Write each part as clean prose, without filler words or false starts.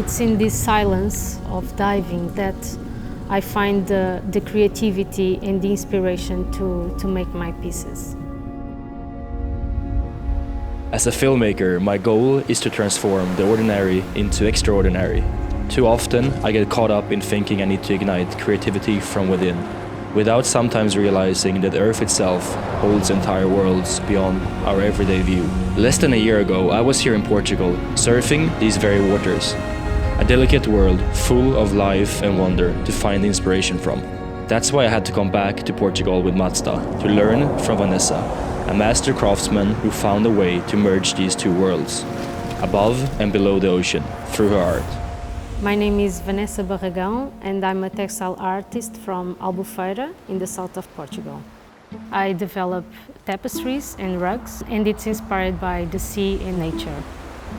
It's in this silence of diving that I find the creativity and the inspiration to make my pieces. As a filmmaker, my goal is to transform the ordinary into extraordinary. Too often, I get caught up in thinking I need to ignite creativity from within, without sometimes realizing that Earth itself holds entire worlds beyond our everyday view. Less than a year ago, I was here in Portugal, surfing these very waters. A delicate world full of life and wonder to find inspiration from. That's why I had to come back to Portugal with Mazda to learn from Vanessa, a master craftsman who found a way to merge these two worlds, above and below the ocean, through her art. My name is Vanessa Barragão and I'm a textile artist from Albufeira in the south of Portugal. I develop tapestries and rugs, and it's inspired by the sea and nature.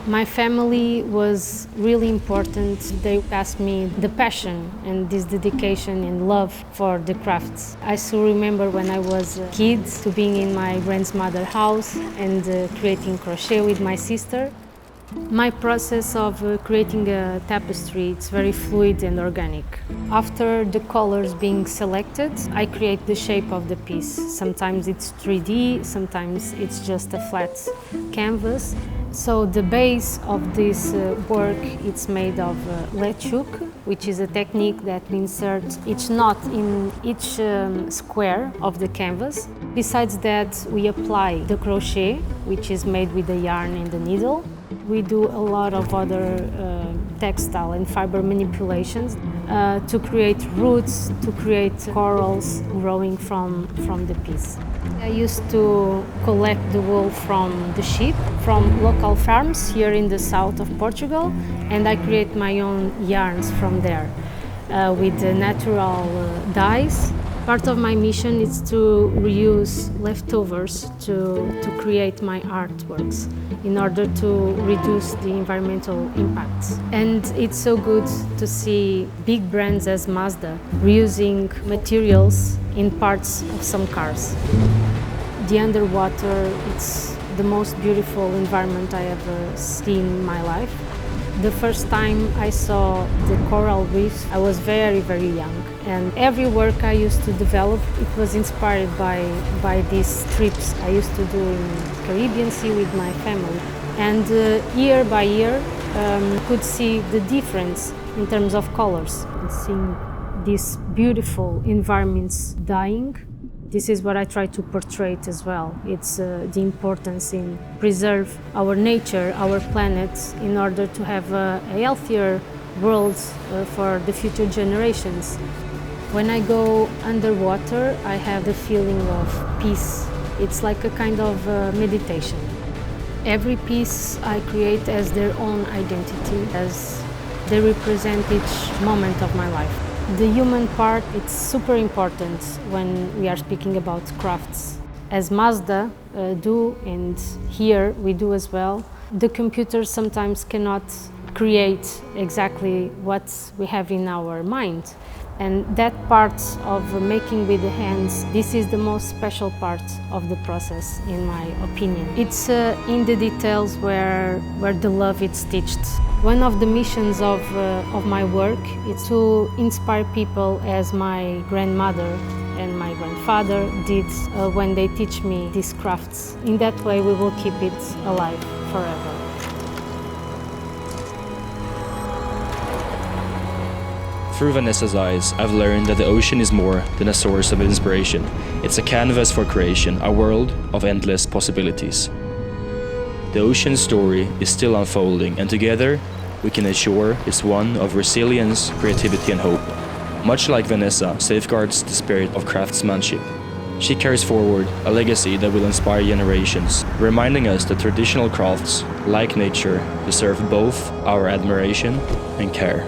My family was really important. They passed me the passion and this dedication and love for the crafts. I still remember when I was a kid to being in my grandmother's house and creating crochet with my sister. My process of creating a tapestry, it's very fluid and organic. After the colors being selected, I create the shape of the piece. Sometimes it's 3D, sometimes it's just a flat canvas. So the base of this work, it's made of lashaken, which is a technique that we insert each knot in each square of the canvas. Besides that, we apply the crochet, which is made with the yarn and the needle. We do a lot of other textile and fiber manipulations to create roots, to create corals growing from the piece. I used to collect the wool from the sheep, from local farms here in the south of Portugal, and I create my own yarns from there with the natural dyes. Part of my mission is to reuse leftovers to create my artworks in order to reduce the environmental impacts. And it's so good to see big brands as Mazda reusing materials in parts of some cars. The underwater, it's the most beautiful environment I ever seen in my life. The first time I saw the coral reefs, I was very, very young. And every work I used to develop, it was inspired by these trips I used to do in Caribbean Sea with my family. And year by year, could see the difference in terms of colors. And seeing these beautiful environments dying, this is what I try to portray as well. It's the importance in preserve our nature, our planet, in order to have a healthier world for the future generations. When I go underwater, I have the feeling of peace. It's like a kind of meditation. Every piece I create has their own identity, as they represent each moment of my life. The human part, it's super important when we are speaking about crafts. As Mazda do, and here we do as well, the computer sometimes cannot create exactly what we have in our mind. And that part of making with the hands, this is the most special part of the process, in my opinion. It's in the details where the love is stitched. One of the missions of my work is to inspire people as my grandmother and my grandfather did when they teach me these crafts. In that way, we will keep it alive forever. Through Vanessa's eyes, I've learned that the ocean is more than a source of inspiration. It's a canvas for creation, a world of endless possibilities. The ocean's story is still unfolding, and together we can ensure it's one of resilience, creativity and hope. Much like Vanessa safeguards the spirit of craftsmanship, she carries forward a legacy that will inspire generations, reminding us that traditional crafts, like nature, deserve both our admiration and care.